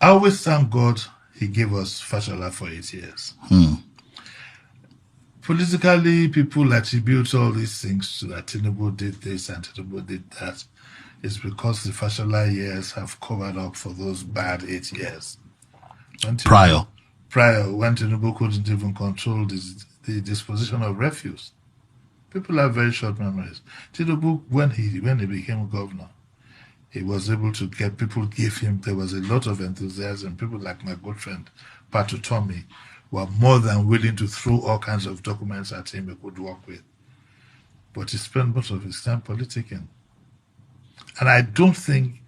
I always thank God he gave us Fashola for 8 years. Politically, people attribute all these things to that Tinubu did this and Tinubu did that. It's because the Fashola years have covered up for those bad 8 years. When Tinubu, when Tinubu couldn't even control the disposition of refuse. People have very short memories. Tinubu, when he became governor, he was able to get people, there was a lot of enthusiasm. People like my good friend, Patu Tommy, were more than willing to throw all kinds of documents at him he could work with. But he spent most of his time politicking. And I don't think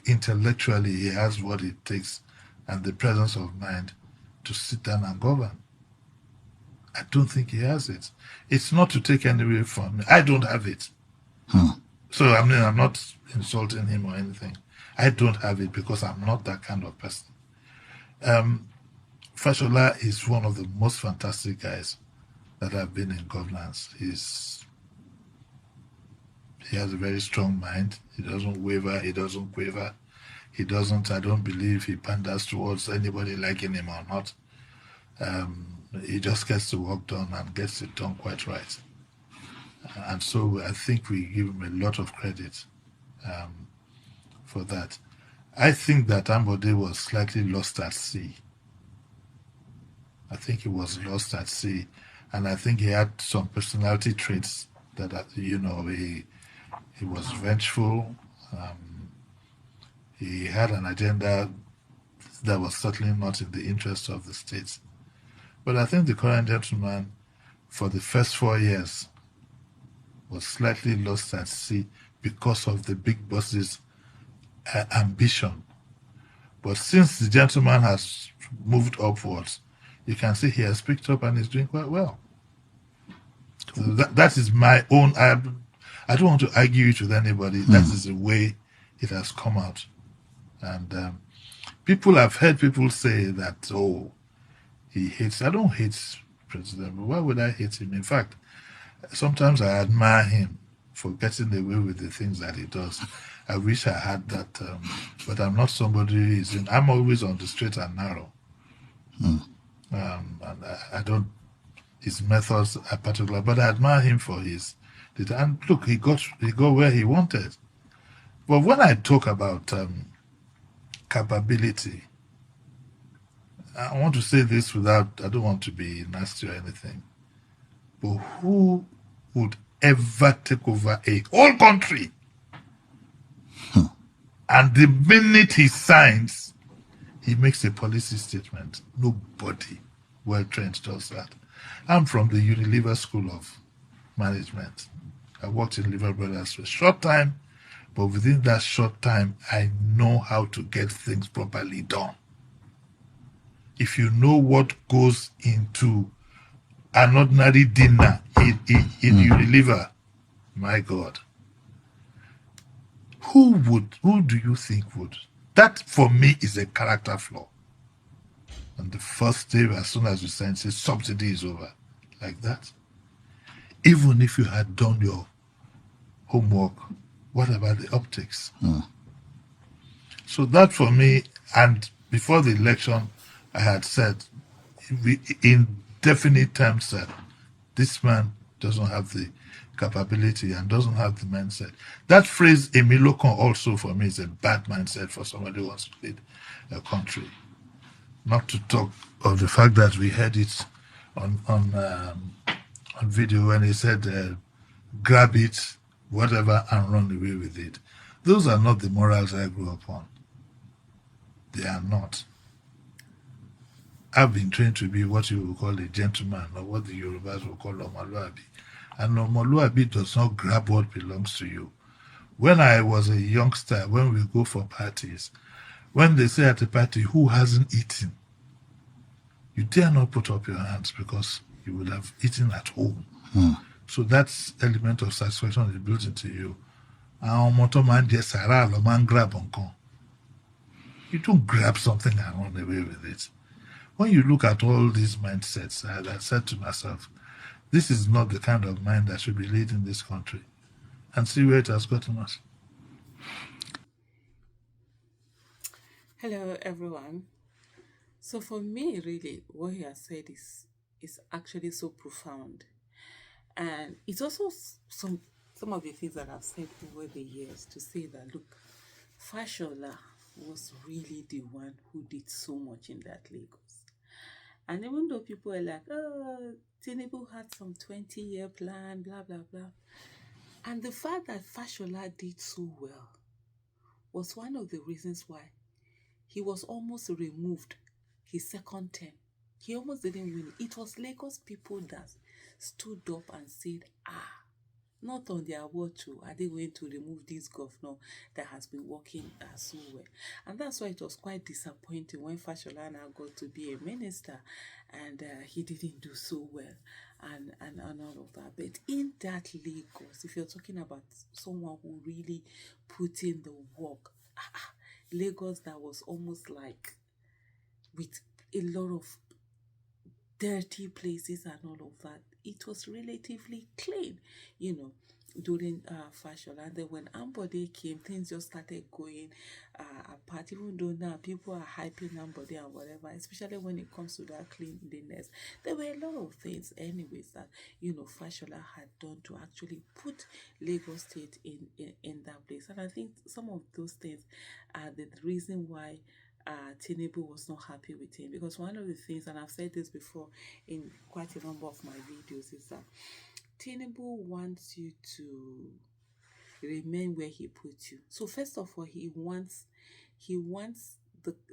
intellectually he has what it takes and the presence of mind to sit down and govern. I don't think he has it. It's not to take anything from me. I don't have it. So I mean, I'm not insulting him or anything. I don't have it because I'm not that kind of person. Fashola is one of the most fantastic guys that have been in governance. He has a very strong mind. He doesn't waver. He doesn't quaver. I don't believe he panders towards anybody liking him or not. He just gets the work done and gets it done quite right. And so I think we give him a lot of credit for that. I think that Ambode was slightly lost at sea. I think he was lost at sea. And I think he had some personality traits that, he was vengeful. He had an agenda that was certainly not in the interest of the state. But I think the current gentleman, for the first 4 years, was slightly lost at sea because of the big boss's ambition. But since the gentleman has moved upwards, you can see he has picked up and is doing quite well. So that is my own. I don't want to argue it with anybody. That is the way it has come out. And I've heard people say that, he hates. I don't hate President, but why would I hate him? In fact, sometimes I admire him for getting away with the things that he does. I wish I had that, but I'm not somebody I'm always on the straight and narrow. And I don't, his methods are particular, but I admire him for and look, he got where he wanted. But when I talk about capability, I want to say this I don't want to be nasty or anything, but who would ever take over a whole country? And the minute he signs, he makes a policy statement. Nobody well-trained does that. I'm from the Unilever School of Management. I worked in Lever Brothers for a short time, but within that short time, I know how to get things properly done. If you know what goes into an ordinary dinner in Unilever, my God, who do you think would? That for me is a character flaw. And the first day, as soon as you sign, say subsidy is over, like that. Even if you had done your homework, what about the optics? So that for me, and before the election, I had said, in definite terms, that this man doesn't have the capability and doesn't have the mindset. That phrase, Emilokon, also for me is a bad mindset for somebody who wants to lead a country. Not to talk of the fact that we heard it on video when he said, grab it, whatever, and run away with it. Those are not the morals I grew up on. They are not. I've been trained to be what you would call a gentleman, or what the Yorubas would call Omoluabi. And Omoluabi does not grab what belongs to you. When I was a youngster, when we go for parties, when they say at a party, who hasn't eaten? You dare not put up your hands because you will have eaten at home. So that element of satisfaction is built into you. You don't grab something and run away with it. When you look at all these mindsets, I said to myself, this is not the kind of mind that should be leading this country. And see where it has gotten us. Hello, everyone. So, for me, really, what he has said is actually so profound, and it's also some of the things that I've said over the years to say that look, Fashola was really the one who did so much in that Lagos, and even though people are like, oh, Tinubu had some 20-year plan, blah blah blah, and the fact that Fashola did so well was one of the reasons why he was almost removed his second term. He almost didn't win. It was Lagos people that stood up and said, not on their watch, are they going to remove this governor that has been working so well? And that's why it was quite disappointing when Fashola now got to be a minister and he didn't do so well and all of that. But in that Lagos, if you're talking about someone who really put in the work, Lagos that was almost like with a lot of dirty places and all of that. It was relatively clean, during fashion. And then when Ambode came, things just started going apart. Even though now people are hyping Ambode and whatever, especially when it comes to that cleanliness. There were a lot of things, anyways, that Fashola had done to actually put Lagos State in that place. And I think some of those things are the reason why Tinubu was not happy with him, because one of the things, and I've said this before in quite a number of my videos, is that Tinubu wants you to remain where he put you. So first of all, he wants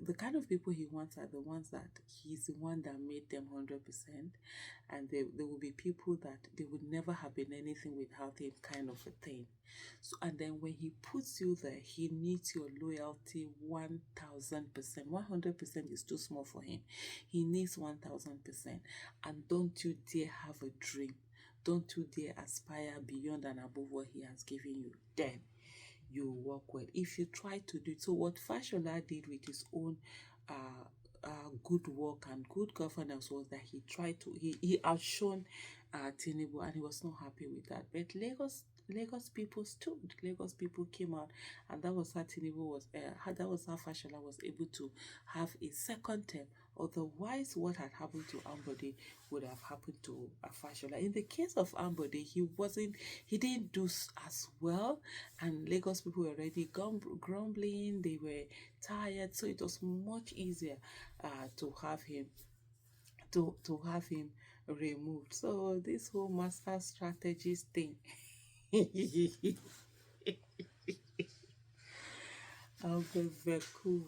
the kind of people he wants are the ones that he's the one that made them 100%, and there will be people that they would never have been anything without him, kind of a thing. So and then when he puts you there, he needs your loyalty 1,000%. 100% is too small for him. He needs 1,000%, and don't you dare have a dream. Don't you dare aspire beyond and above what he has given you. Then you work well. If you try to do it, so what Fashola did with his own good work and good governance was that he tried to he outshone Tinubu, and he was not happy with that. But Lagos people stood. Lagos people came out, and that was how Tinubu was. That was how Fashola was able to have a second term. Otherwise, what had happened to Ambode would have happened to Fashola. In the case of Ambode, he didn't do as well, and Lagos people were already grumbling. They were tired, so it was much easier to have him removed. So this whole master strategist thing, I'll be very cool.